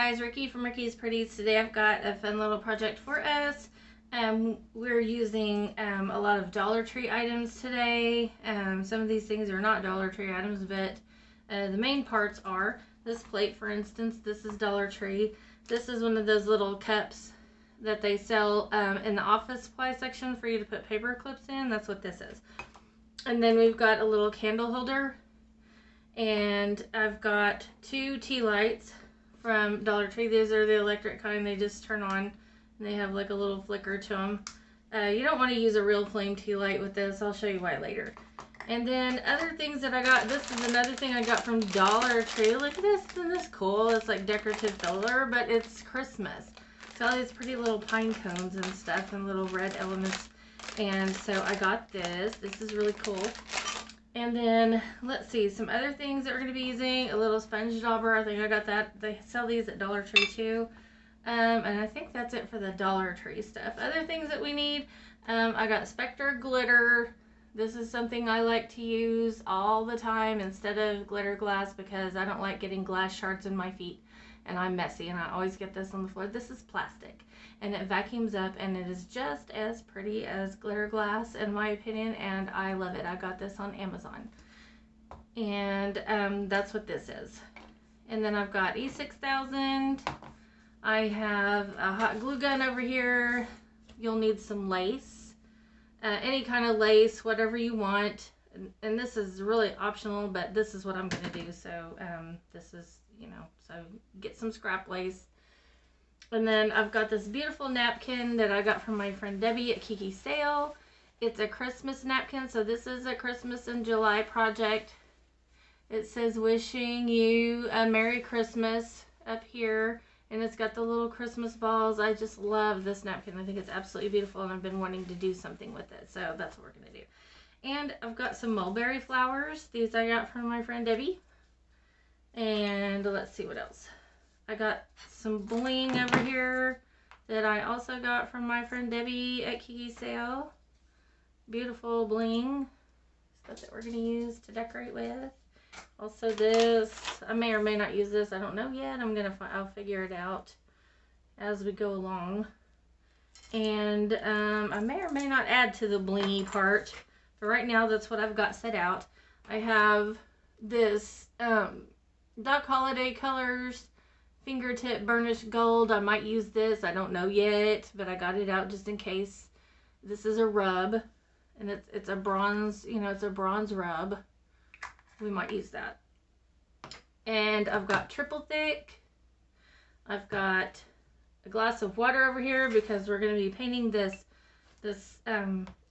guys, Ricky from Ricky's Pretties. Today I've got a fun little project for us. We're using a lot of Dollar Tree items today. Some of these things are not Dollar Tree items, but the main parts are this plate, for instance. This is Dollar Tree. This is one of those little cups that they sell in the office supply section for you to put paper clips in. That's what this is. And then we've got a little candle holder. And I've got 2 tea lights from Dollar Tree. These are the electric kind. They just turn on and they have like a little flicker to them. You don't want to use a real flame tea light with this. I'll show you why later. And then other things that I got. This is another thing I got from Dollar Tree. Look at this. Isn't this cool? It's like decorative filler, but it's Christmas. So all these pretty little pine cones and stuff and little red elements. And so I got this. This is really cool. And then, let's see, some other things that we're going to be using. A little sponge dauber. I think I got that. They sell these at Dollar Tree too. And I think that's it for the Dollar Tree stuff. Other things that we need, I got Spectre glitter. This is something I like to use all the time instead of glitter glass because I don't like getting glass shards in my feet. And I'm messy and I always get this on the floor. This is plastic and it vacuums up and it is just as pretty as glitter glass in my opinion, and I love it. I got this on Amazon. And that's what this is. And then I've got E6000. I have a hot glue gun over here. You'll need some lace. Any kind of lace, whatever you want. And this is really optional, but this is what I'm going to do. So this is, you know, so get some scrap lace. And then I've got this beautiful napkin that I got from my friend Debbie at Kiki sale. It's a Christmas napkin, so this is a Christmas in July project. It says wishing you a Merry Christmas up here, and it's got the little Christmas balls. I just love this napkin. I think it's absolutely beautiful, and I've been wanting to do something with it, so that's what we're going to do. And I've got some mulberry flowers. These I got from my friend Debbie. And let's see what else. I got some bling over here that I also got from my friend Debbie at Kiki sale. Beautiful bling stuff that we're going to use to decorate with. Also this, I may or may not use this. I don't know yet. I'll figure it out as we go along. And I may or may not add to the blingy part. But right now that's what I've got set out. I have this Duck Holiday Colors fingertip burnished gold. I might use this. I don't know yet, but I got it out just in case. This is a rub, and it's a bronze, you know, it's a bronze rub. We might use that. And I've got triple thick. I've got a glass of water over here because we're going to be painting this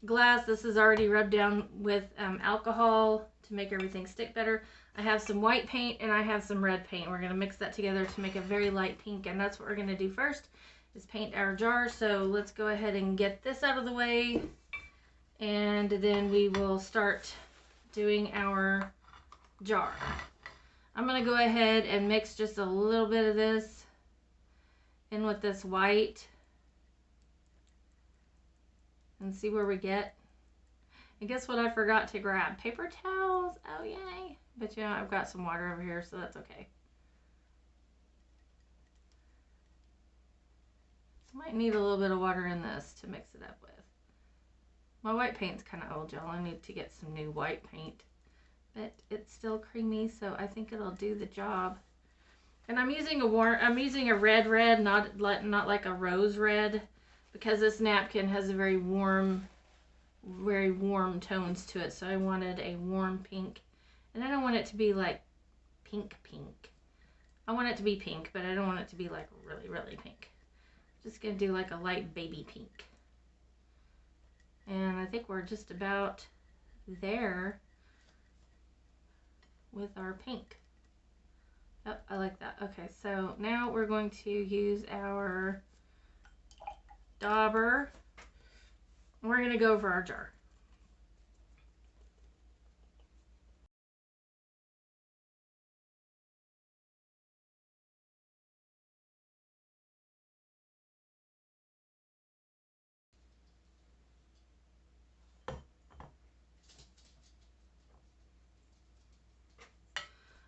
glass. This is already rubbed down with alcohol to make everything stick better. I have some white paint and I have some red paint. We're going to mix that together to make a very light pink, and that's what we're going to do first is paint our jar. So let's go ahead and get this out of the way, and then we will start doing our jar. I'm going to go ahead and mix just a little bit of this in with this white and see where we get. And guess what I forgot to grab? Paper towels. Oh, yay. But you know, I've got some water over here, so that's okay. Might need a little bit of water in this to mix it up with. My white paint's kind of old, y'all. I need to get some new white paint. But it's still creamy, so I think it'll do the job. And I'm using a red, not like a rose red, because this napkin has a very warm tones to it. So I wanted a warm pink. And I don't want it to be like pink. I want it to be pink, but I don't want it to be like really, really pink. Just gonna do like a light baby pink. And I think we're just about there with our pink. Oh, I like that. Okay, so now we're going to use our dauber. We're gonna go over our jar.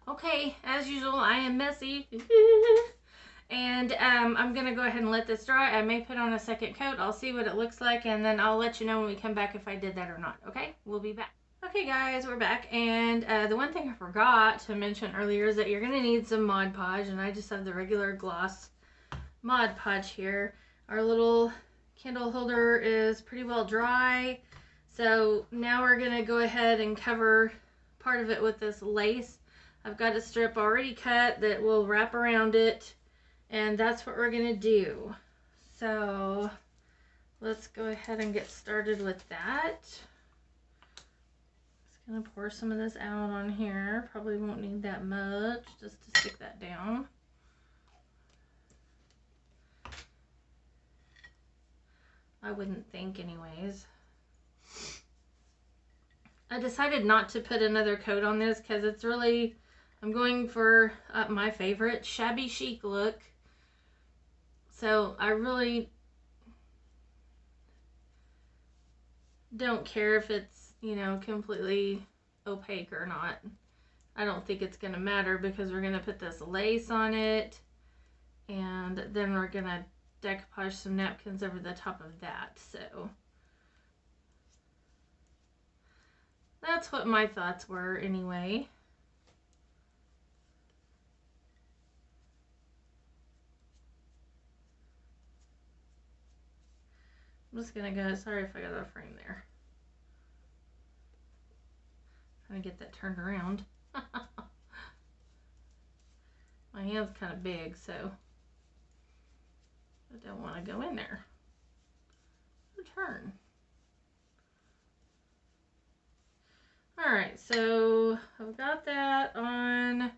Okay, as usual, I am messy. And I'm going to go ahead and let this dry. I may put on a second coat. I'll see what it looks like, and then I'll let you know when we come back if I did that or not. Okay, we'll be back. Okay guys, we're back, and the one thing I forgot to mention earlier is that you're going to need some Mod Podge, and I just have the regular gloss Mod Podge here. Our little candle holder is pretty well dry, so now we're going to go ahead and cover part of it with this lace. I've got a strip already cut that will wrap around it, and that's what we're going to do. So let's go ahead and get started with that. Gonna pour some of this out on here. Probably won't need that much, just to stick that down. I wouldn't think anyways. I decided not to put another coat on this because it's really, I'm going for my favorite shabby chic look. So I really don't care if it's, you know, completely opaque or not. I don't think it's gonna matter because we're gonna put this lace on it, and then we're gonna decoupage some napkins over the top of that. So that's what my thoughts were anyway. I'm just gonna go, sorry if I got a frame there. Trying to get that turned around. My hand's kind of big, so I don't want to go in there. Turn. Alright, so I've got that on,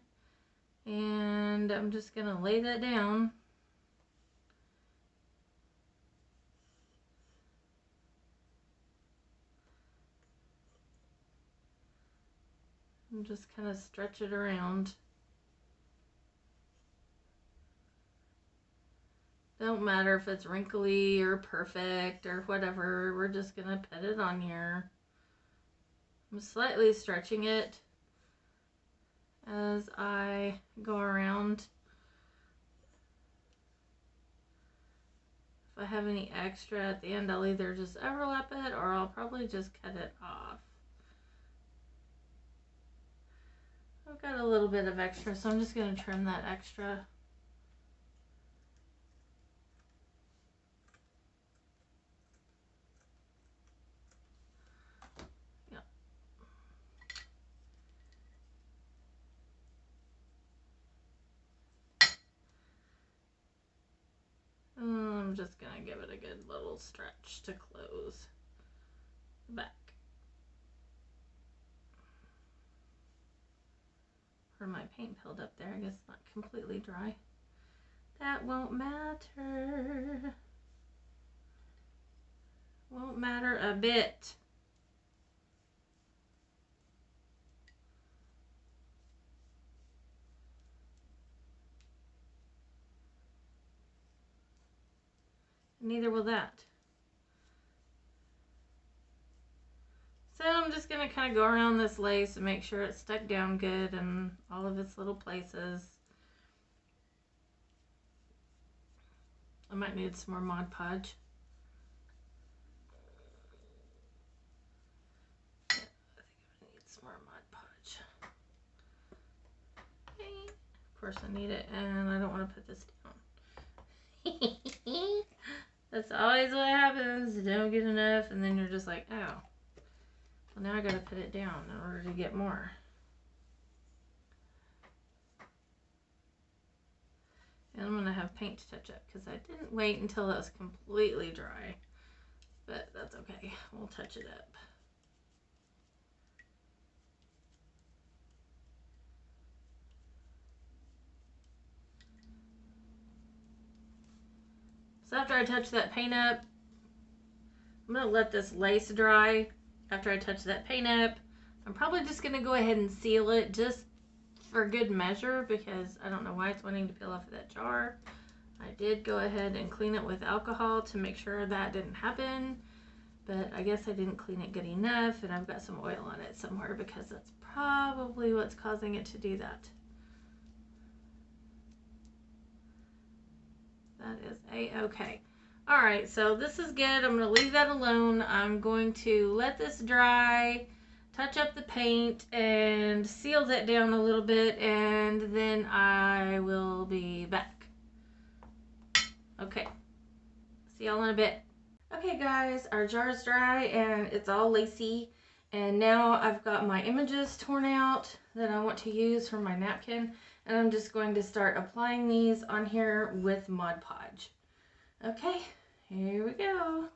and I'm just going to lay that down. And just kind of stretch it around. Don't matter if it's wrinkly or perfect or whatever, we're just going to put it on here. I'm slightly stretching it as I go around. If I have any extra at the end, I'll either just overlap it or I'll probably just cut it off. I've got a little bit of extra, so I'm just going to trim that extra. Yep. I'm just going to give it a good little stretch to close the back. Or my paint peeled up there. I guess it's not completely dry. That won't matter. Won't matter a bit. Neither will that. So I'm just going to kind of go around this lace and make sure it's stuck down good in all of its little places. I might need some more Mod Podge. Yeah, I think I need some more Mod Podge. Okay. Of course I need it, and I don't want to put this down. That's always what happens. You don't get enough, and then you're just like, oh. Well, now I gotta put it down in order to get more. And I'm gonna have paint to touch up because I didn't wait until it was completely dry. But that's okay. We'll touch it up. So after I touch that paint up, I'm gonna let this lace dry. After I touch that paint up, I'm probably just going to go ahead and seal it just for good measure because I don't know why it's wanting to peel off of that jar. I did go ahead and clean it with alcohol to make sure that didn't happen, but I guess I didn't clean it good enough, and I've got some oil on it somewhere because that's probably what's causing it to do that. That is a-okay. All right, so this is good. I'm going to leave that alone. I'm going to let this dry, touch up the paint, and seal that down a little bit, and then I will be back. Okay, see y'all in a bit. Okay guys, our jar's dry and it's all lacy, and now I've got my images torn out that I want to use for my napkin, and I'm just going to start applying these on here with Mod Podge. Okay, here we go.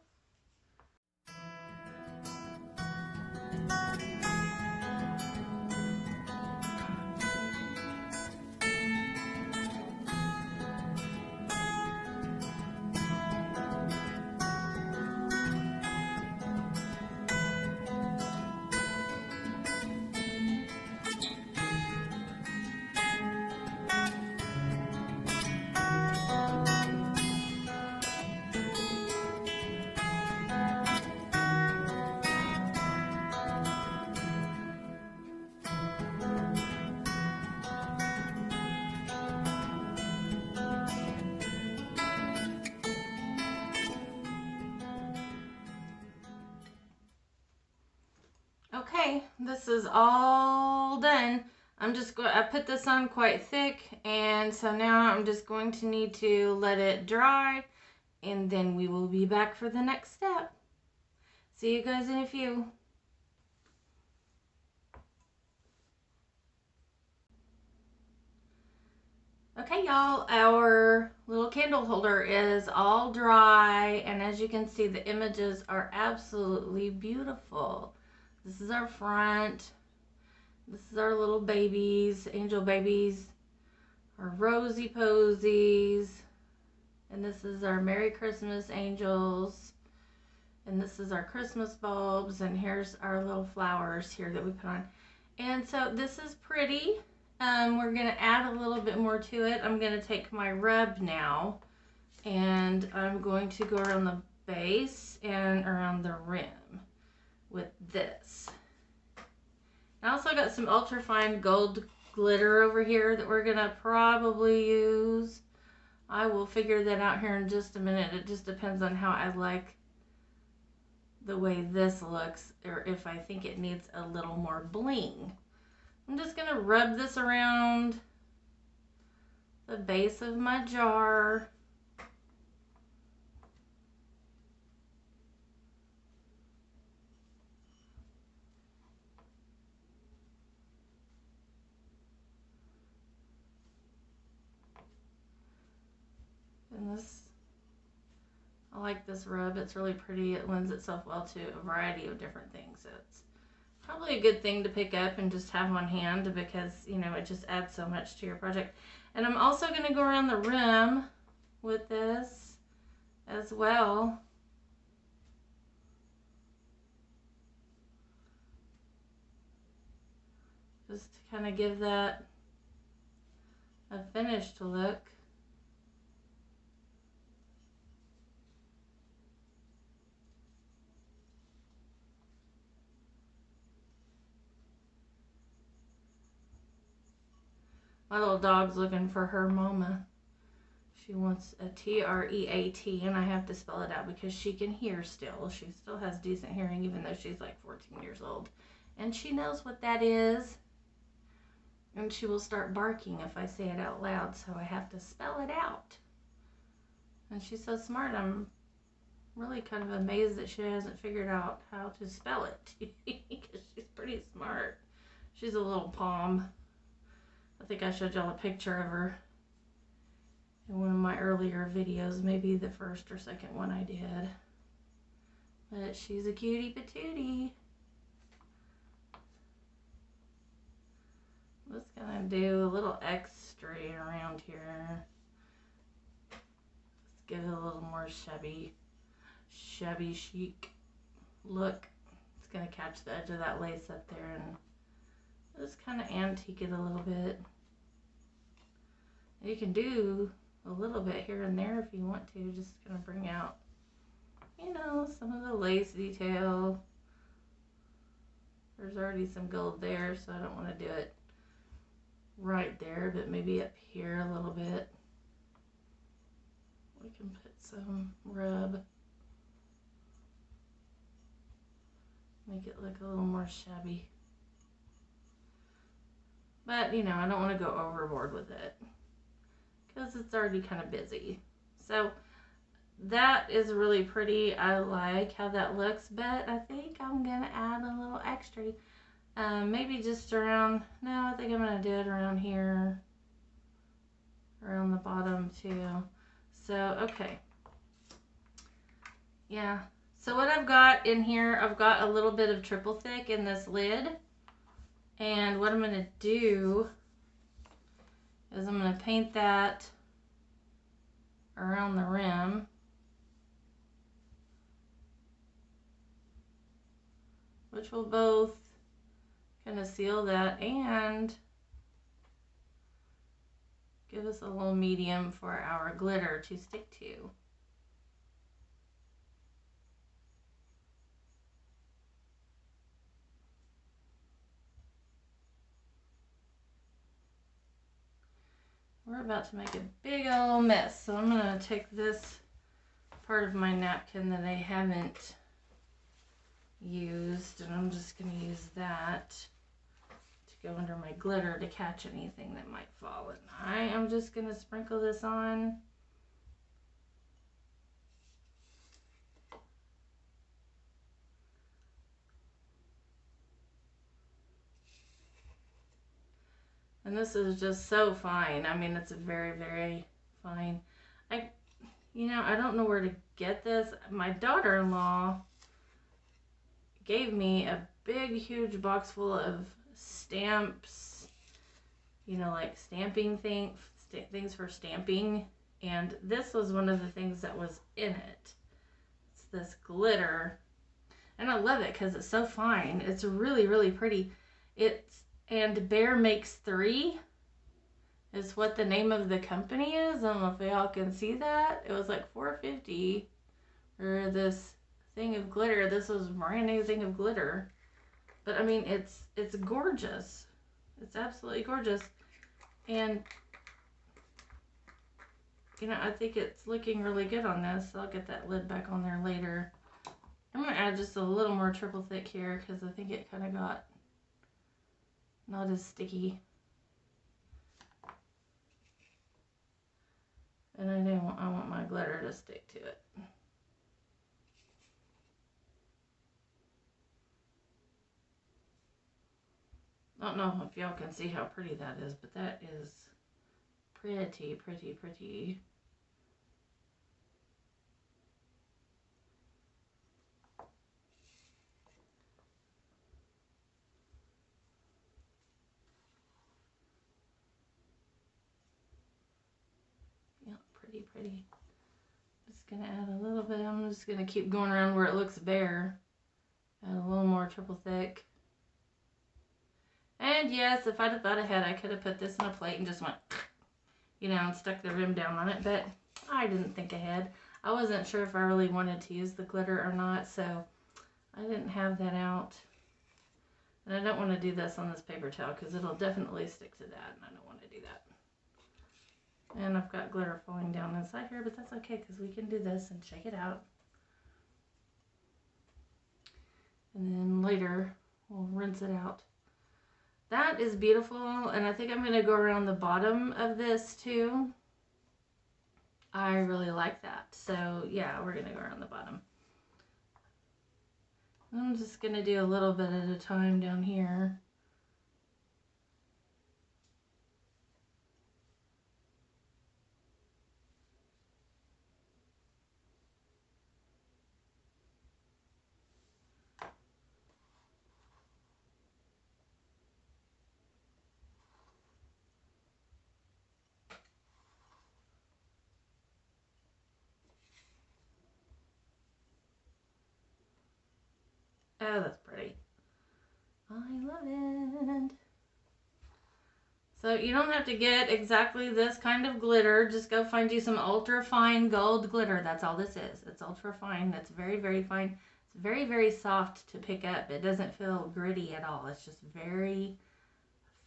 Okay, this is all done. I put this on quite thick, and so now I'm just going to need to let it dry, and then we will be back for the next step. See you guys in a few. Okay, y'all, our little candle holder is all dry, and as you can see, the images are absolutely beautiful. This is our front. This is our little babies, angel babies, our rosy posies, and this is our Merry Christmas angels, and this is our Christmas bulbs, and here's our little flowers here that we put on. And so this is pretty. We're going to add a little bit more to it. I'm going to take my rub now, and I'm going to go around the base and around the rim with this. I also got some ultra fine gold glitter over here that we're going to probably use. I will figure that out here in just a minute. It just depends on how I like the way this looks, or if I think it needs a little more bling. I'm just going to rub this around the base of my jar. And this, I like this rub. It's really pretty. It lends itself well to a variety of different things. It's probably a good thing to pick up and just have on hand, because, you know, it just adds so much to your project. And I'm also going to go around the rim with this as well. Just to kind of give that a finished look. My little dog's looking for her mama. She wants a T-R-E-A-T, and I have to spell it out because she can hear still. She still has decent hearing, even though she's like 14 years old. And she knows what that is. And she will start barking if I say it out loud, so I have to spell it out. And she's so smart. I'm really kind of amazed that she hasn't figured out how to spell it, because she's pretty smart. She's a little palm. I think I showed y'all a picture of her in one of my earlier videos, maybe the first or second one I did. But she's a cutie patootie. I'm just gonna do a little extra around here. Let's give it a little more shabby chic look. It's gonna catch the edge of that lace up there and just kind of antique it a little bit. You can do a little bit here and there if you want to, just kind of bring out, you know, some of the lace detail. There's already some gold there, so I don't want to do it right there, but maybe up here a little bit. We can put some rub. Make it look a little more shabby. But, you know, I don't want to go overboard with it because it's already kind of busy. So that is really pretty. I like how that looks, but I think I'm going to add a little extra. Maybe just around, no, I think I'm going to do it around here, around the bottom too. So, okay. Yeah. So what I've got in here, I've got a little bit of triple thick in this lid. And what I'm going to do is I'm going to paint that around the rim. Which will both kind of seal that and give us a little medium for our glitter to stick to. We're about to make a big old mess, so I'm going to take this part of my napkin that I haven't used, and I'm just going to use that to go under my glitter to catch anything that might fall. And I am just going to sprinkle this on. And this is just so fine. I mean, it's very, very fine. You know, I don't know where to get this. My daughter-in-law gave me a big, huge box full of stamps, you know, like stamping things for stamping. And this was one of the things that was in it. It's this glitter. And I love it because it's so fine. It's really, really pretty. And Bear Makes 3 is what the name of the company is. I don't know if y'all can see that. It was like $4.50 for this thing of glitter. This was a brand new thing of glitter. But I mean, it's gorgeous. It's absolutely gorgeous. And, you know, I think it's looking really good on this. I'll get that lid back on there later. I'm going to add just a little more triple thick here because I think it kind of got not as sticky. And I want my glitter to stick to it. I don't know if y'all can see how pretty that is, but that is pretty, pretty, pretty. Yeah, pretty, pretty. Just gonna add a little bit. I'm just gonna keep going around where it looks bare. Add a little more triple thick. And yes, if I'd have thought ahead, I could have put this in a plate and just went, you know, and stuck the rim down on it, but I didn't think ahead. I wasn't sure if I really wanted to use the glitter or not, so I didn't have that out. And I don't want to do this on this paper towel because it'll definitely stick to that, and I don't want to do that. And I've got glitter falling down inside here, but that's okay because we can do this and shake it out. And then later, we'll rinse it out. That is beautiful, and I think I'm going to go around the bottom of this too. I really like that. So yeah, we're going to go around the bottom. I'm just going to do a little bit at a time down here. Oh, that's pretty. I love it. So you don't have to get exactly this kind of glitter. Just go find you some ultra fine gold glitter. That's all this is. It's ultra fine. It's very, very fine. It's very, very soft to pick up. It doesn't feel gritty at all. It's just very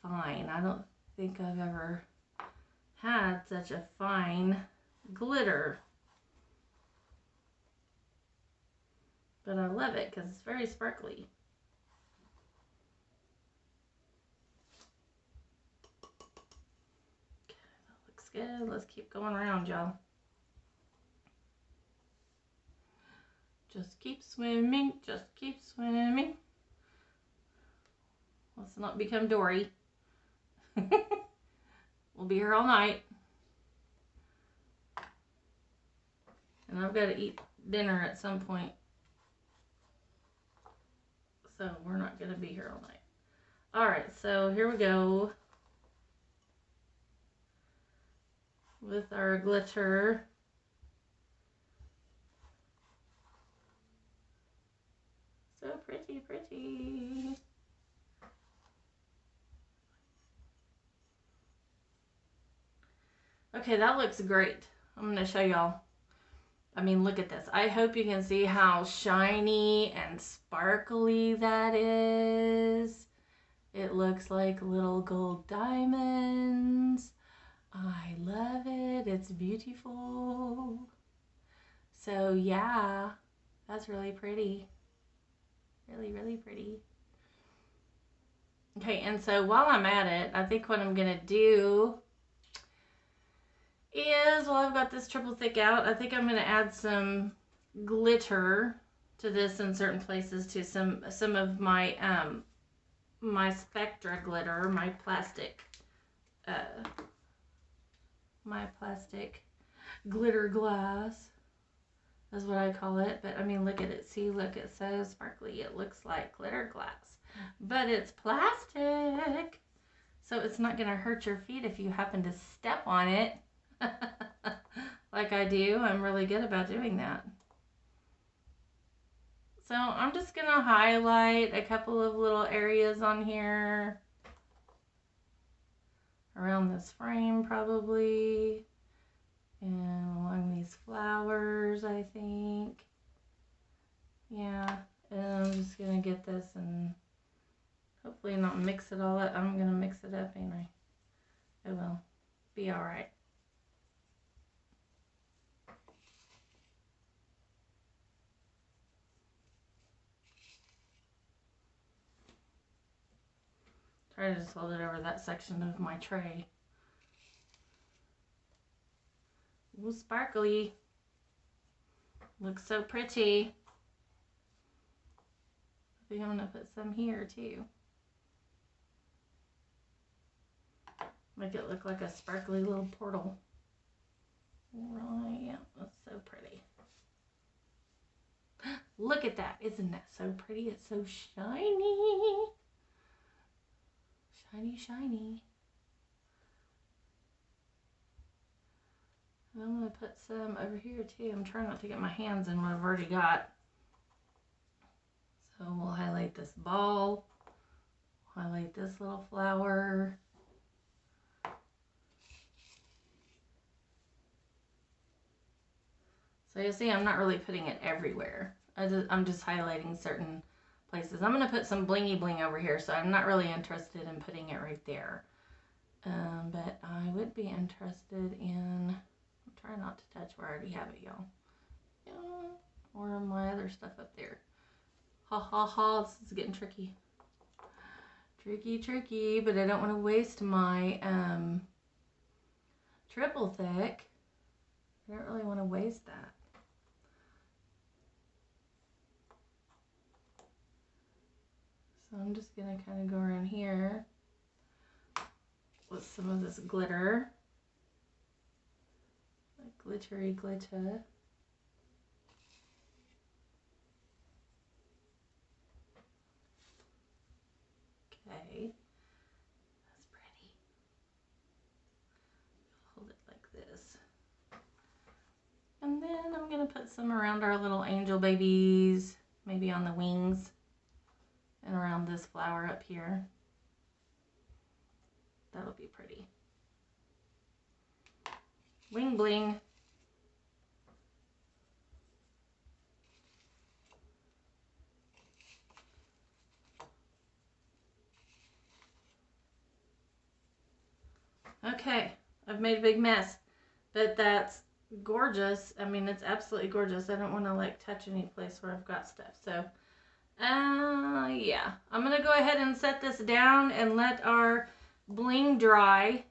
fine. I don't think I've ever had such a fine glitter. But I love it because it's very sparkly. Okay, that looks good. Let's keep going around, y'all. Just keep swimming, just keep swimming. Let's not become Dory. We'll be here all night. And I've got to eat dinner at some point. So we're not going to be here all night. Alright, so here we go with our glitter. So pretty, pretty. Okay, that looks great. I'm going to show y'all. I mean, look at this. I hope you can see how shiny and sparkly that is. It looks like little gold diamonds. I love it. It's beautiful. So yeah, that's really pretty. Really, really pretty. Okay, and so while I'm at it, I think what I'm going to do is, well, I've got this triple thick out. I think I'm going to add some glitter to this in certain places too. Some of my my Spectra glitter, my plastic glitter glass is what I call it. But I mean, look at it. See, look, it's so sparkly. It looks like glitter glass, but it's plastic, so it's not going to hurt your feet if you happen to step on it. Like I do. I'm really good about doing that. So I'm just going to highlight a couple of little areas on here. Around this frame probably. And along these flowers, I think. Yeah. And I'm just going to get this and hopefully not mix it all up. I'm going to mix it up, ain't I? It will be alright. Try to just hold it over that section of my tray. Ooh, sparkly. Looks so pretty. I think I'm going to put some here too. Make it look like a sparkly little portal. Right, yeah, that's so pretty. Look at that. Isn't that so pretty? It's so shiny. Shiny, shiny. And I'm going to put some over here too. I'm trying not to get my hands in what I've already got. So we'll highlight this ball. Highlight this little flower. So you'll see I'm not really putting it everywhere. I'm just highlighting certain places. I'm going to put some blingy bling over here, so I'm not really interested in putting it right there. But I would be interested in, I'll try not to touch where I already have it, y'all. Yeah, or my other stuff up there. Ha ha ha, this is getting tricky. Tricky, tricky, but I don't want to waste my triple thick. I don't really want to waste that. So I'm just going to kind of go around here with some of this glitter. Like glittery glitter. Okay. That's pretty. Hold it like this. And then I'm going to put some around our little angel babies. Maybe on the wings. And around this flower up here. That'll be pretty. Wing bling. Okay, I've made a big mess, but that's gorgeous. I mean, it's absolutely gorgeous. I don't want to like touch any place where I've got stuff. So, yeah. I'm going to go ahead and set this down and let our bling dry.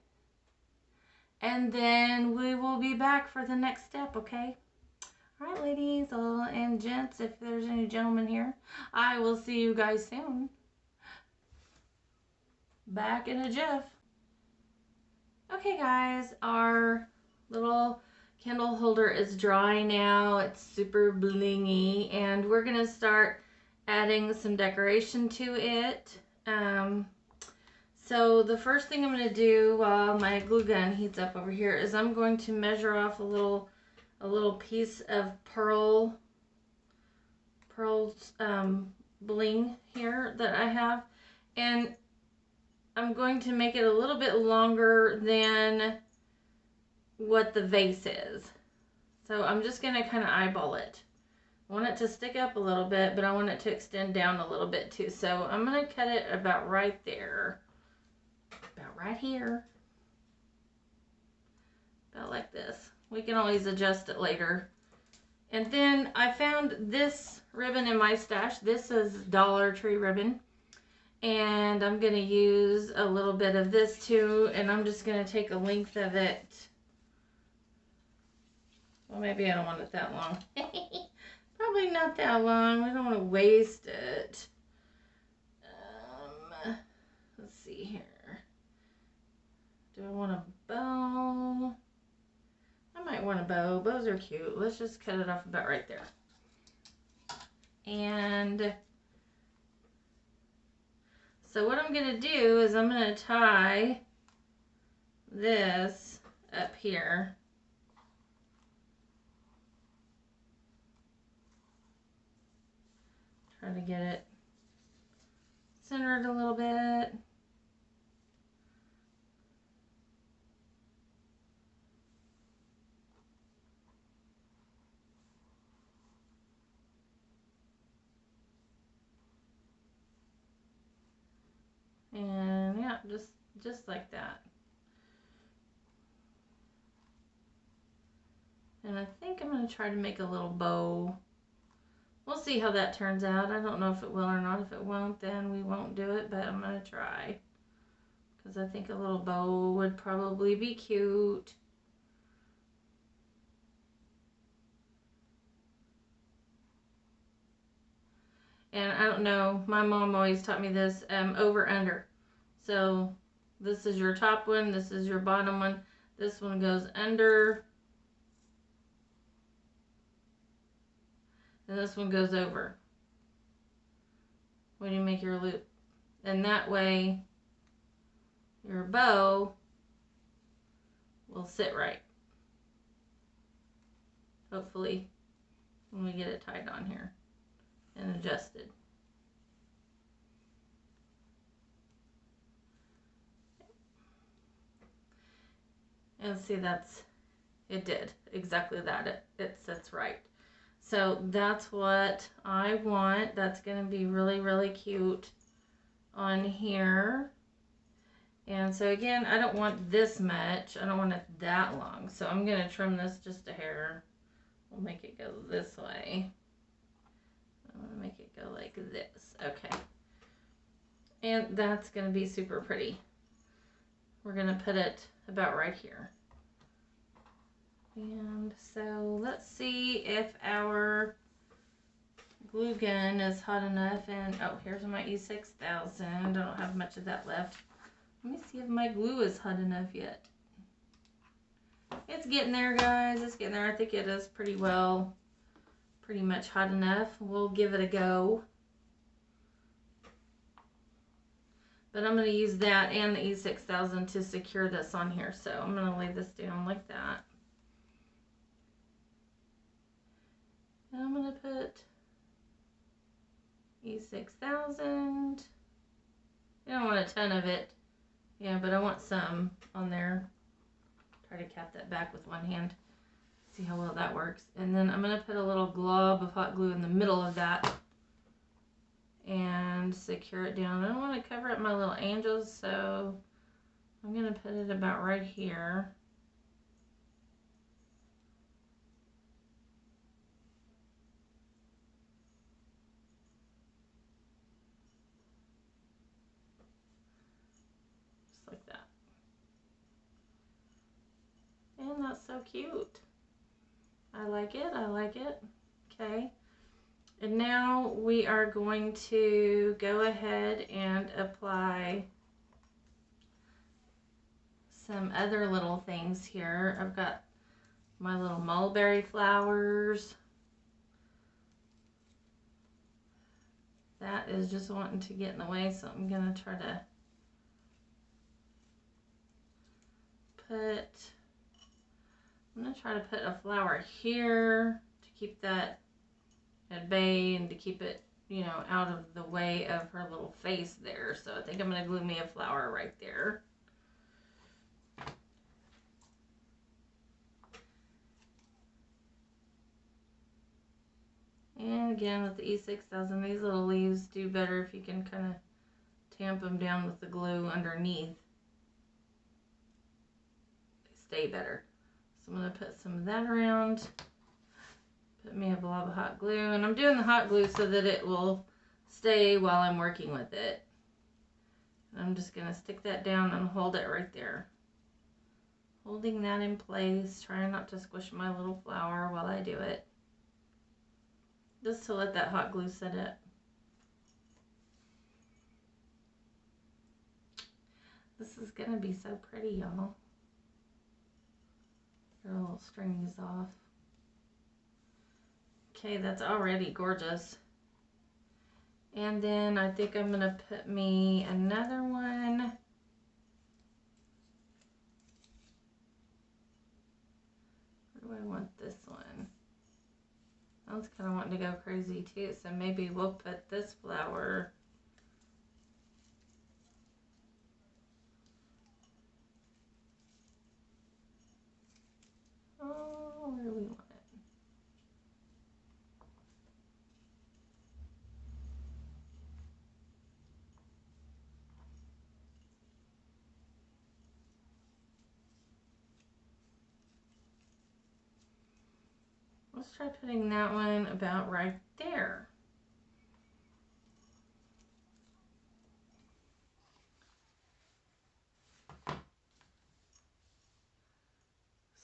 And then we will be back for the next step, okay? All right, ladies and gents, if there's any gentlemen here, I will see you guys soon. Back in a jiff. Okay, guys, our little candle holder is dry now. It's super blingy, and we're gonna start adding some decoration to it. So the first thing I'm gonna do while my glue gun heats up over here is I'm going to measure off a little piece of pearls bling here that I have, and I'm going to make it a little bit longer than what the vase is. So I'm just going to kind of eyeball it. I want it to stick up a little bit, but I want it to extend down a little bit too. So I'm going to cut it about right there. About right here. About like this. We can always adjust it later. And then I found this ribbon in my stash. This is Dollar Tree ribbon. And I'm going to use a little bit of this too. And I'm just going to take a length of it. Well, maybe I don't want it that long. Probably not that long. We don't want to waste it. Let's see here. Do I want a bow? I might want a bow. Bows are cute. Let's just cut it off about right there. And so what I'm going to do is I'm going to tie this up here. Try to get it centered a little bit. And yeah, just like that. And I think I'm going to try to make a little bow. We'll see how that turns out. I don't know if it will or not. If it won't, then we won't do it, but I'm going to try. Because I think a little bow would probably be cute. And I don't know, my mom always taught me this, over under. So this is your top one, this is your bottom one. This one goes under. And this one goes over when you make your loop. And that way your bow will sit right. Hopefully when we get it tied on here and adjusted. And see, it did exactly that. It sits right. So that's what I want. That's going to be really, really cute on here. And so again, I don't want this much. I don't want it that long. So I'm going to trim this just a hair. We'll make it go this way. I'm going to make it go like this. Okay. And that's going to be super pretty. We're going to put it about right here. And so let's see if our glue gun is hot enough. And oh, here's my E6000. I don't have much of that left. Let me see if my glue is hot enough yet. It's getting there, guys. It's getting there. I think it is pretty much hot enough. We'll give it a go. But I'm going to use that and the E6000 to secure this on here. So I'm going to lay this down like that. And I'm going to put E6000. I don't want a ton of it. Yeah, but I want some on there. Try to cap that back with one hand. See how well that works. And then I'm going to put a little glob of hot glue in the middle of that. And secure it down. I don't want to cover up my little angels, so I'm going to put it about right here. like that. And that's so cute. I like it, I like it. Okay. And now we are going to go ahead and apply some other little things here. I've got my little mulberry flowers. That is just wanting to get in the way, so I'm going to try to put a flower here to keep that at bay and to keep it, you know, out of the way of her little face there. So I think I'm going to glue me a flower right there. And again, with the E6000, these little leaves do better if you can kind of tamp them down with the glue underneath. They stay better. So I'm going to put some of that around. Put me a blob of hot glue. And I'm doing the hot glue so that it will stay while I'm working with it. And I'm just going to stick that down and hold it right there. Holding that in place. Trying not to squish my little flower while I do it. Just to let that hot glue set up. This is going to be so pretty, y'all. Your little strings off. Okay, that's already gorgeous. And then I think I'm going to put me another one. Where do I want this one? I was kind of wanting to go crazy too, so maybe we'll put this flower where do we want it? Let's try putting that one about right there.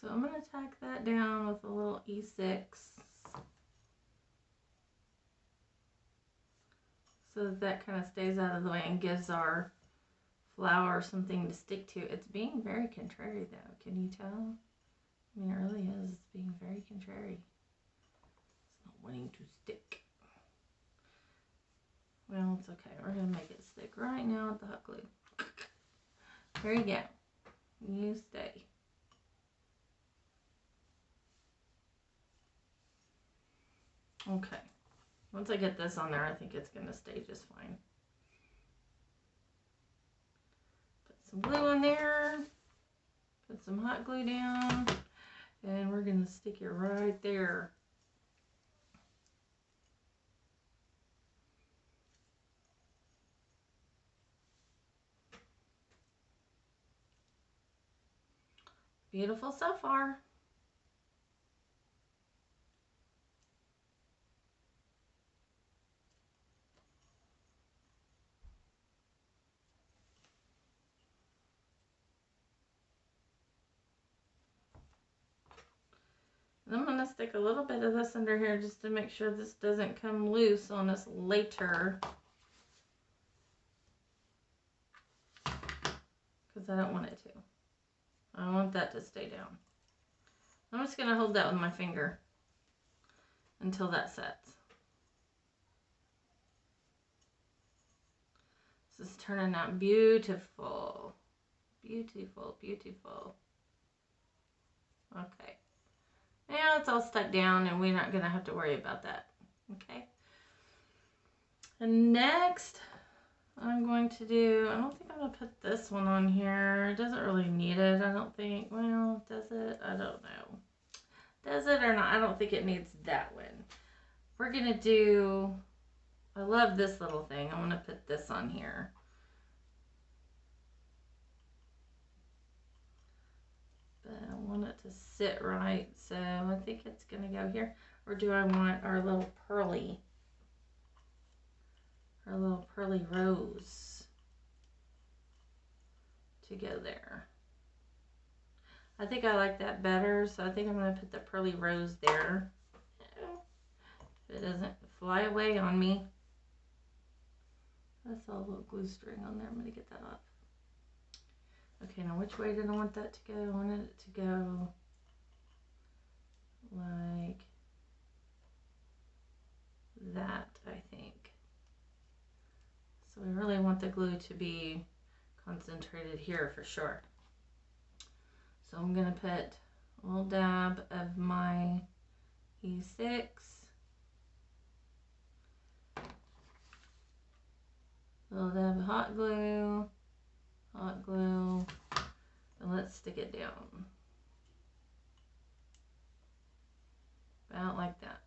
So I'm going to tack that down with a little E6 so that that kind of stays out of the way and gives our flower something to stick to. It's being very contrary though, can you tell? I mean, it really is. It's being very contrary. It's not wanting to stick. Well, it's okay. We're going to make it stick right now with the hot glue. There you go. You stay. Okay. Once I get this on there, I think it's going to stay just fine. Put some glue on there. Put some hot glue down. And we're going to stick it right there. Beautiful so far. And I'm going to stick a little bit of this under here just to make sure this doesn't come loose on us later. Because I don't want it to. I want that to stay down. I'm just going to hold that with my finger until that sets. This is turning out beautiful. Beautiful, beautiful. Okay. Now it's all stuck down and we're not going to have to worry about that. Okay. And next, I'm going to do, I don't think I'm going to put this one on here. It doesn't really need it, I don't think. Well, does it? I don't know. Does it or not? I don't think it needs that one. We're going to do, I love this little thing. I want to put this on here. But I want it to sit right, so I think it's going to go here. Or do I want our little pearly rose to go there. I think I like that better, so I think I'm going to put the Pearly Rose there. If it doesn't fly away on me. I saw a little glue string on there. I'm going to get that off. Okay, now which way did I want that to go? I wanted it to go like that, I think. So we really want the glue to be concentrated here for sure. So I'm going to put a little dab of my E6. A little dab of hot glue, and let's stick it down. About like that.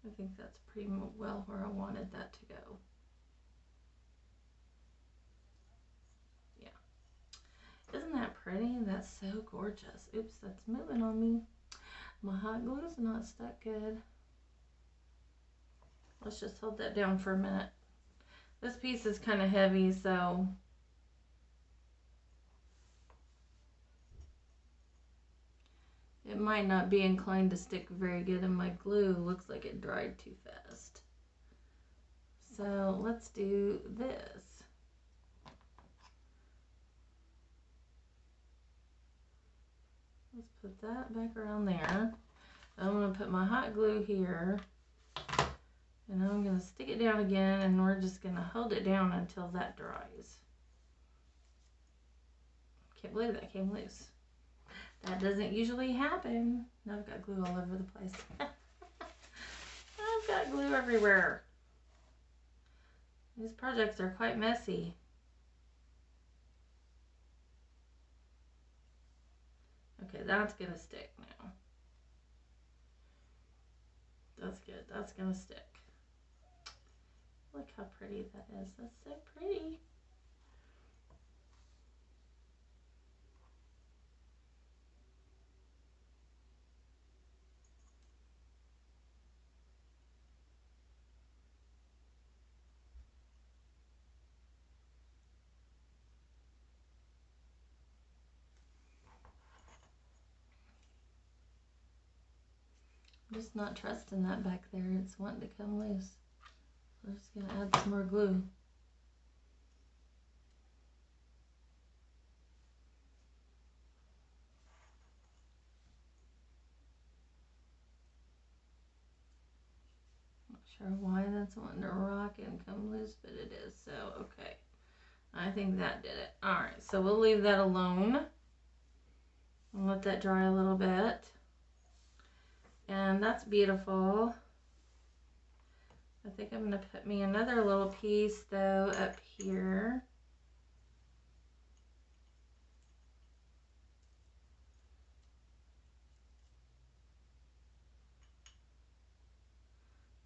I think that's pretty well where I wanted that to go. Yeah. Isn't that pretty? That's so gorgeous. Oops, that's moving on me. My hot glue's not stuck good. Let's just hold that down for a minute. This piece is kind of heavy, so it might not be inclined to stick very good, and my glue looks like it dried too fast. So let's do this. Let's put that back around there. I'm going to put my hot glue here. And I'm going to stick it down again, and we're just going to hold it down until that dries. Can't believe that came loose. That doesn't usually happen. Now I've got glue all over the place. I've got glue everywhere. These projects are quite messy. Okay, that's going to stick now. That's good. That's going to stick. Look how pretty that is. That's so pretty. I'm just not trusting that back there. It's wanting to come loose. So I'm just going to add some more glue. Not sure why that's wanting to rock and come loose, but it is. So, okay. I think that did it. Alright, so we'll leave that alone. And let that dry a little bit. And that's beautiful. I think I'm going to put me another little piece though up here.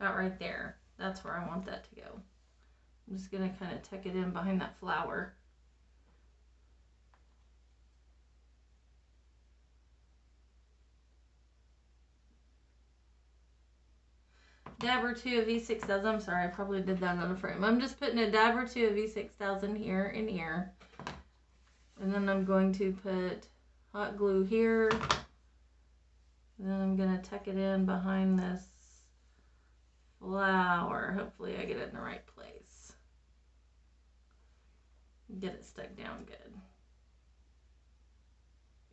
About right there. That's where I want that to go. I'm just going to kind of tuck it in behind that flower. Dab or two of E6000. I'm sorry, I probably did that on a frame. I'm just putting a dab or two of E6000 here and here. And then I'm going to put hot glue here. And then I'm going to tuck it in behind this flower. Hopefully I get it in the right place. Get it stuck down good.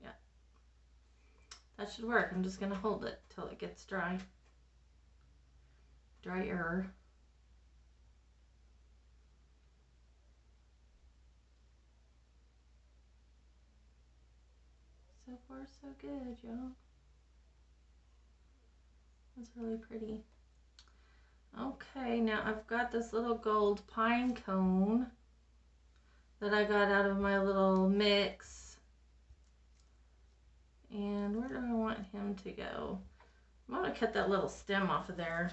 Yeah. That should work. I'm just going to hold it till it gets dry. Drier. So far so good, y'all. That's really pretty. Okay, now I've got this little gold pine cone that I got out of my little mix. And where do I want him to go? I'm going to cut that little stem off of there.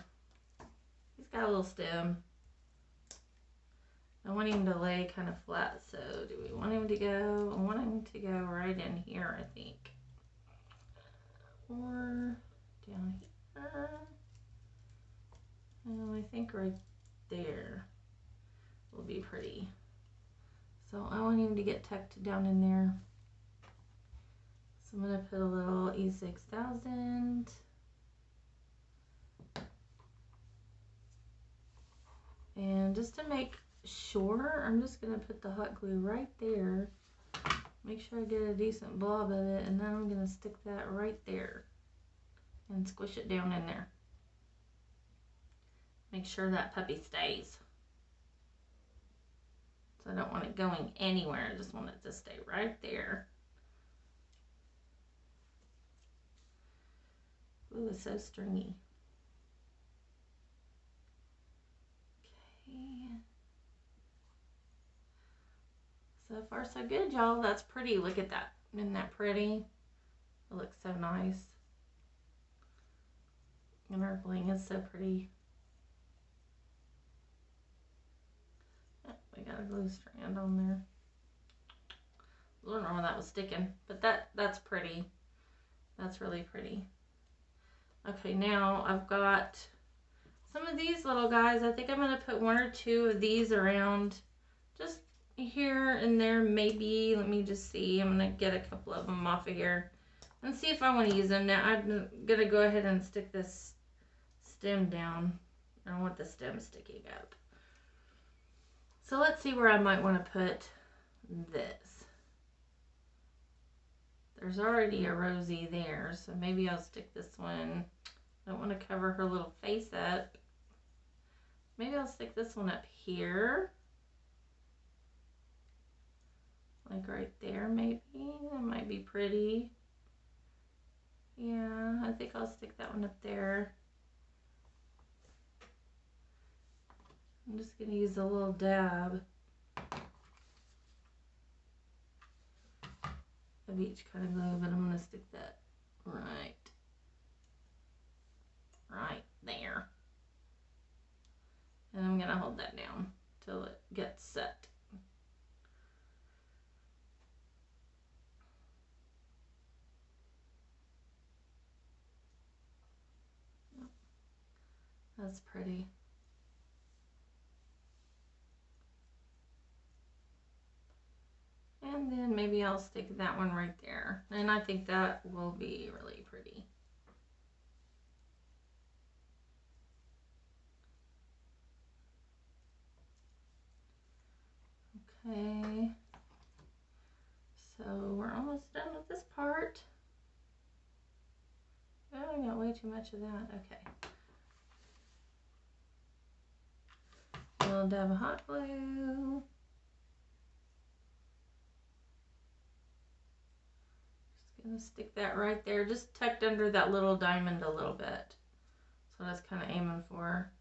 He's got a little stem. I want him to lay kind of flat, so do we want him to go? I want him to go right in here, I think. Or down here. I think right there will be pretty. So want him to get tucked down in there. So I'm going to put a little E6000. And just to make sure, I'm just going to put the hot glue right there. Make sure I get a decent blob of it, and then I'm going to stick that right there and squish it down in there. Make sure that puppy stays. So I don't want it going anywhere. I just want it to stay right there. Ooh, it's so stringy. Okay. So far so good, y'all. That's pretty. Look at that. Isn't that pretty? It looks so nice. And our bling is so pretty. Oh, we got a glue strand on there. I don't know where that was sticking, but that's pretty. That's really pretty. Okay, now I've got some of these little guys. I think I'm going to put one or two of these around just here and there, maybe. Let me just see. I'm going to get a couple of them off of here and see if I want to use them. Now I'm going to go ahead and stick this stem down. I don't want the stem sticking up. So let's see where I might want to put this. There's already a rosy there, so maybe I'll stick this one. I don't want to cover her little face up. Maybe I'll stick this one up here. Like right there, maybe. That might be pretty. Yeah, I think I'll stick that one up there. I'm just going to use a little dab of each kind of glue, but I'm going to stick that right there. And I'm going to hold that down till it gets set. That's pretty. And then maybe I'll stick that one right there. And I think that will be really pretty. Okay. So we're almost done with this part. Oh, I got way too much of that. Okay. A little dab of hot glue. Just gonna stick that right there, just tucked under that little diamond a little bit. So that's kind of aiming for.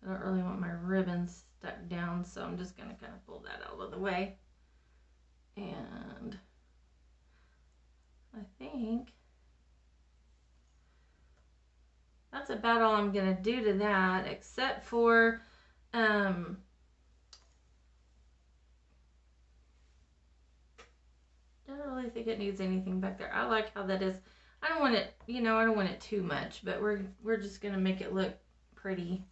I don't really want my ribbons stuck down, so I'm just gonna kind of pull that out of the way. And I think that's about all I'm gonna do to that, except for I don't really think it needs anything back there. I like how that is. I don't want it, you know, I don't want it too much, but we're just gonna make it look pretty.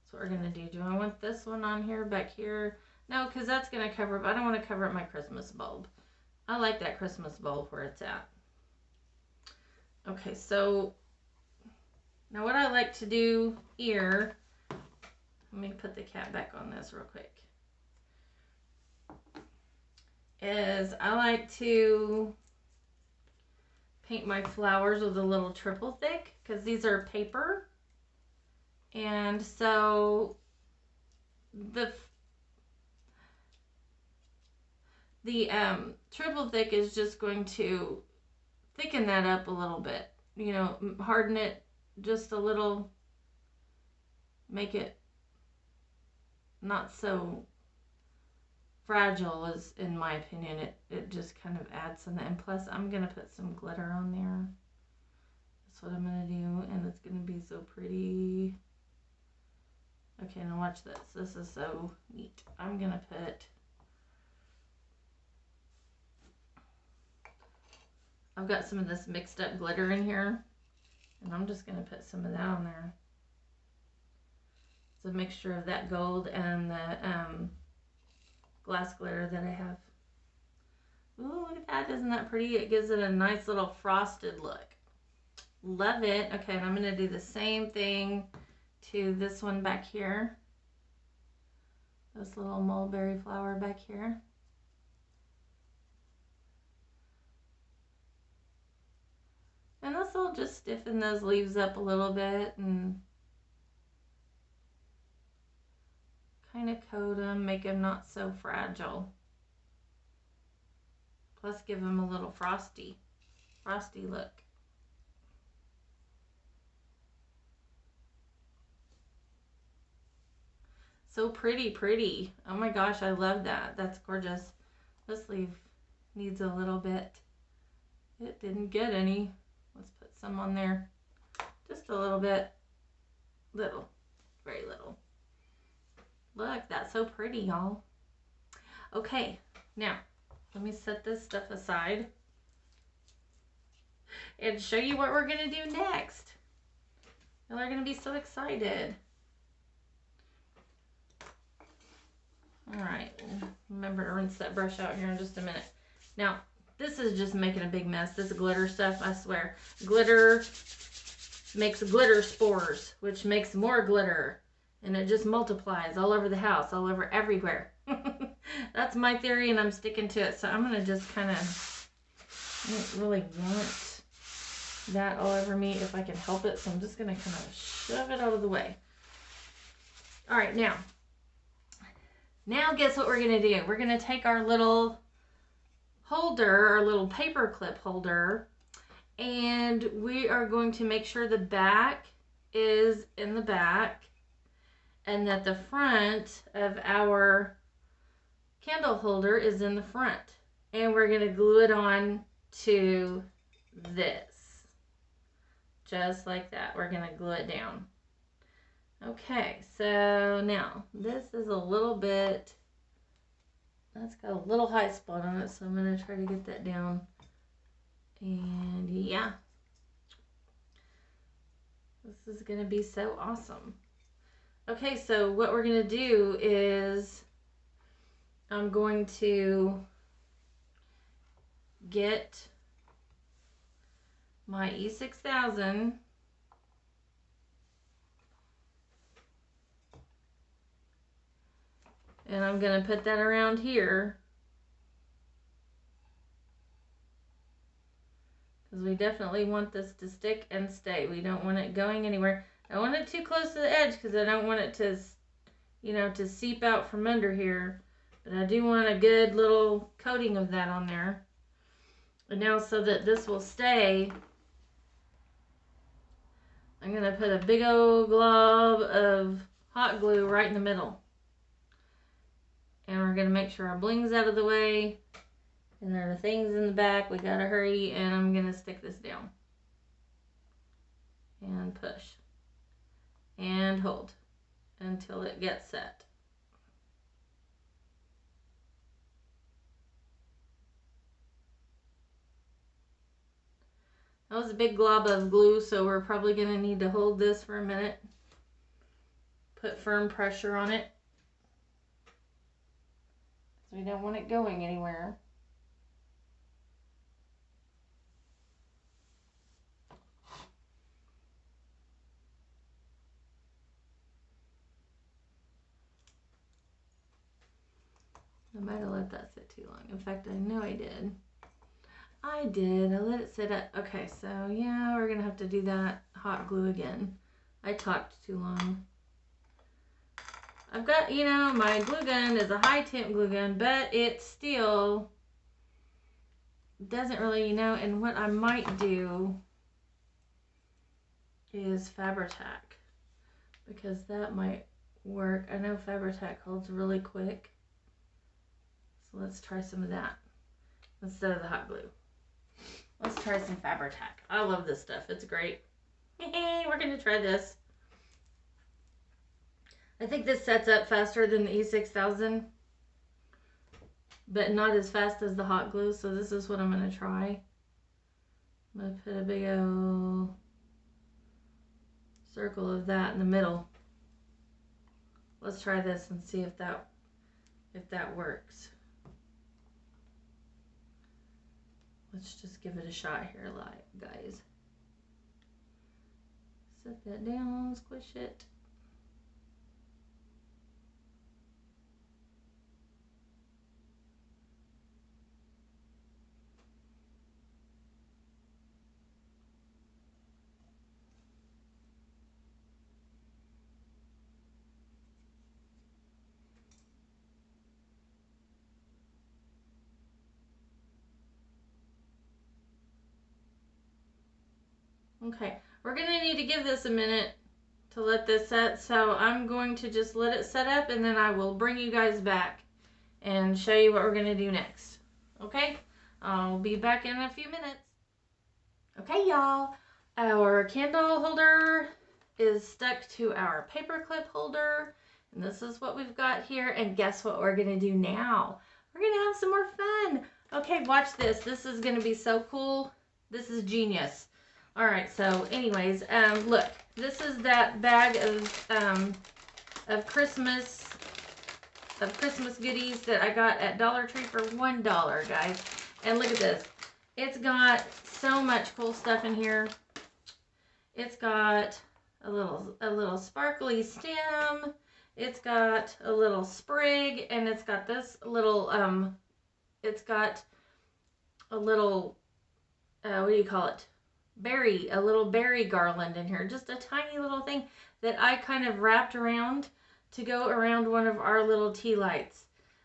That's what we're gonna do. Do I want this one on here, back here? No, because that's gonna cover up. I don't want to cover up my Christmas bulb. I like that Christmas bulb where it's at. Okay, so now what I like to do here, let me put the cap back on this real quick, is I like to paint my flowers with a little triple thick, because these are paper. And so the triple thick is just going to thicken that up a little bit, you know, harden it just a little, make it not so fragile, as in my opinion. It just kind of adds something. And plus I'm gonna put some glitter on there. That's what I'm gonna do, and it's gonna be so pretty. Okay, now watch this. This is so neat. I'm gonna put, I've got some of this mixed up glitter in here, and I'm just gonna put some of that on there. It's a mixture of that gold and the glass glitter that I have. Ooh, look at that. Isn't that pretty? It gives it a nice little frosted look. Love it. Okay, and I'm going to do the same thing to this one back here. This little mulberry flower back here. And this will just stiffen those leaves up a little bit and kind of coat them, make them not so fragile. Plus give them a little frosty look. So pretty. Oh my gosh, I love that. That's gorgeous. This leaf needs a little bit. It didn't get any. Let's put some on there. Just a little bit. Little. Very little. Look, that's so pretty, y'all. Okay, now let me set this stuff aside and show you what we're going to do next. Y'all are going to be so excited. All right, remember to rinse that brush out here in just a minute. Now, this is just making a big mess. This glitter stuff, I swear. Glitter makes glitter spores, which makes more glitter. And it just multiplies all over the house, all over everywhere. That's my theory, and I'm sticking to it. So I'm going to just kind of, I don't really want that all over me if I can help it. So I'm just going to kind of shove it out of the way. All right, now guess what we're going to do? We're going to take our little holder, our little paper clip holder, and we are going to make sure the back is in the back and that the front of our candle holder is in the front. And we're going to glue it on to this. Just like that. We're going to glue it down. Okay, so now this is a little bit, that's got a little high spot on it, so I'm going to try to get that down. And yeah, this is going to be so awesome. Okay, so what we're going to do is I'm going to get my E6000 and I'm going to put that around here because we definitely want this to stick and stay. We don't want it going anywhere. I don't want it too close to the edge because I don't want it to, you know, to seep out from under here. But I do want a good little coating of that on there. And now so that this will stay, I'm going to put a big old glob of hot glue right in the middle. And we're going to make sure our bling's out of the way. And there are things in the back. We got to hurry. And I'm going to stick this down. And push. And hold. Until it gets set. That was a big glob of glue. So we're probably going to need to hold this for a minute. Put firm pressure on it. We don't want it going anywhere. I might have let that sit too long. In fact, I know I did. I let it sit up. Okay, so yeah, we're going to have to do that hot glue again. I talked too long. I've got, you know, my glue gun is a high temp glue gun, but it still doesn't really, you know, and what I might do is Fabri-Tac because that might work. I know Fabri-Tac holds really quick. So let's try some of that instead of the hot glue. Let's try some Fabri-Tac. I love this stuff. It's great. We're going to try this. I think this sets up faster than the E6000, but not as fast as the hot glue, so this is what I'm going to try. I'm going to put a big old circle of that in the middle. Let's try this and see if that if that works. Let's just give it a shot here, guys. Set that down, squish it. Okay, we're going to need to give this a minute to let this set, so I'm going to just let it set up, and then I will bring you guys back and show you what we're going to do next. Okay, I'll be back in a few minutes. Okay, y'all, our candle holder is stuck to our paper clip holder, and this is what we've got here, and guess what we're going to do now? We're going to have some more fun. Okay, watch this. This is going to be so cool. This is genius. All right, so anyways, look, this is that bag of Christmas goodies that I got at Dollar Tree for $1, guys. And look at this. It's got so much cool stuff in here. It's got a little sparkly stem. It's got a little sprig, and it's got this little what do you call it? A little berry garland in here. Just a tiny little thing that I kind of wrapped around to go around one of our little tea lights.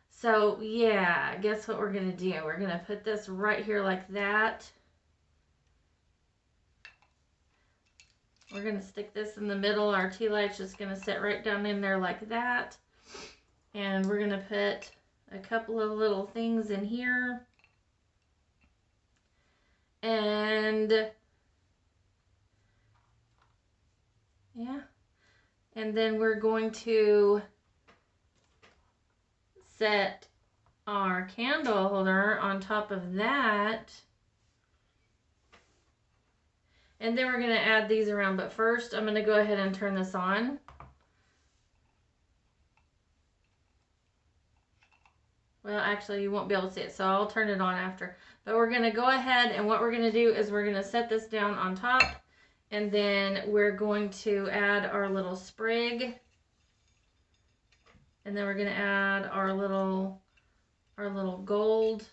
So yeah, guess what we're going to do? We're going to put this right here like that. We're going to stick this in the middle. Our tea light's just going to sit right down in there like that. And we're going to put a couple of little things in here. And yeah, and then we're going to set our candle holder on top of that. And then we're going to add these around, but first I'm going to go ahead and turn this on. Well, actually you won't be able to see it, so I'll turn it on after. But we're going to go ahead, and what we're going to do is we're going to set this down on top. And then we're going to add our little sprig. And then we're going to add our little gold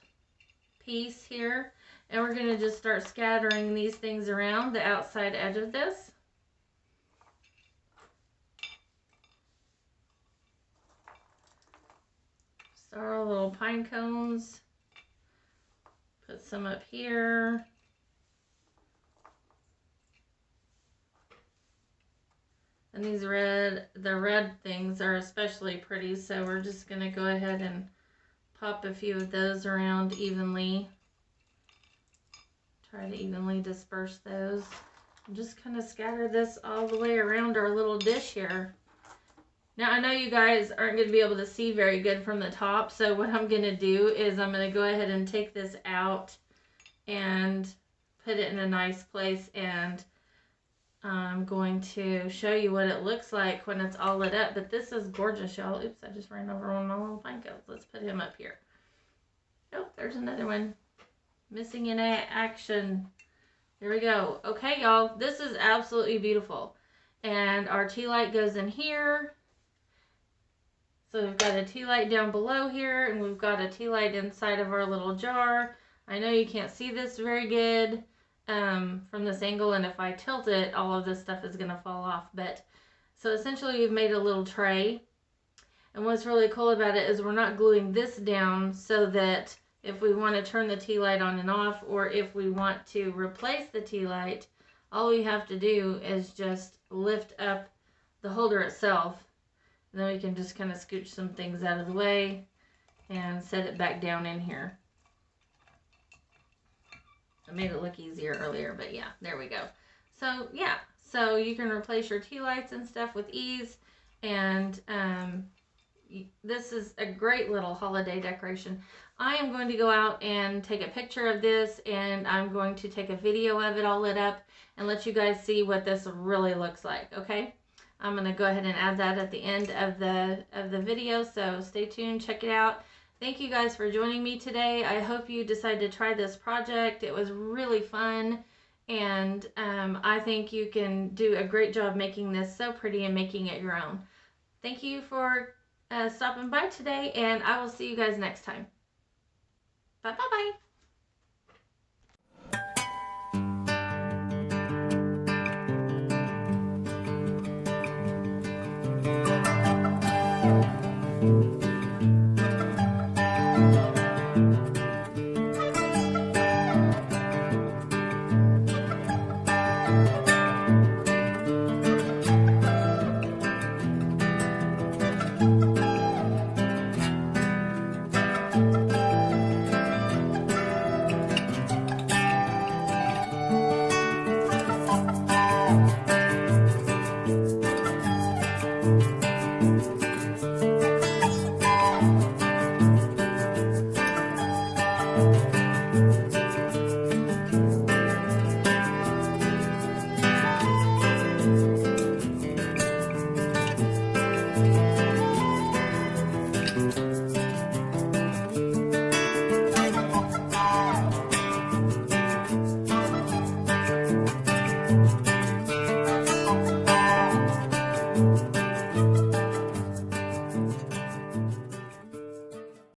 piece here. And we're going to just start scattering these things around the outside edge of this. So our little pine cones. Put some up here. And these the red things are especially pretty, so we're just going to go ahead and pop a few of those around evenly. Try to evenly disperse those. And just kind of scatter this all the way around our little dish here. Now, I know you guys aren't going to be able to see very good from the top, so what I'm going to do is I'm going to go ahead and take this out and put it in a nice place, and I'm going to show you what it looks like when it's all lit up. But this is gorgeous, y'all. Oops, I just ran over one of my little pine cones. Let's put him up here. Oh, there's another one. Missing in action. There we go. Okay, y'all. This is absolutely beautiful. And our tea light goes in here. So we've got a tea light down below here, and we've got a tea light inside of our little jar. I know you can't see this very good from this angle, and if I tilt it, all of this stuff is going to fall off. But so essentially we've made a little tray, and what's really cool about it is we're not gluing this down, so that if we want to turn the tea light on and off, or if we want to replace the tea light, all we have to do is just lift up the holder itself, and then we can just kind of scooch some things out of the way and set it back down in here. I made it look easier earlier, but yeah, there we go. So yeah, so you can replace your tea lights and stuff with ease, and this is a great little holiday decoration. I am going to go out and take a picture of this, and I'm going to take a video of it all lit up and let you guys see what this really looks like, okay? I'm going to go ahead and add that at the end of the video, so stay tuned, check it out. Thank you guys for joining me today. I hope you decide to try this project. It was really fun, and I think you can do a great job making this so pretty and making it your own. Thank you for stopping by today, and I will see you guys next time. Bye-bye-bye.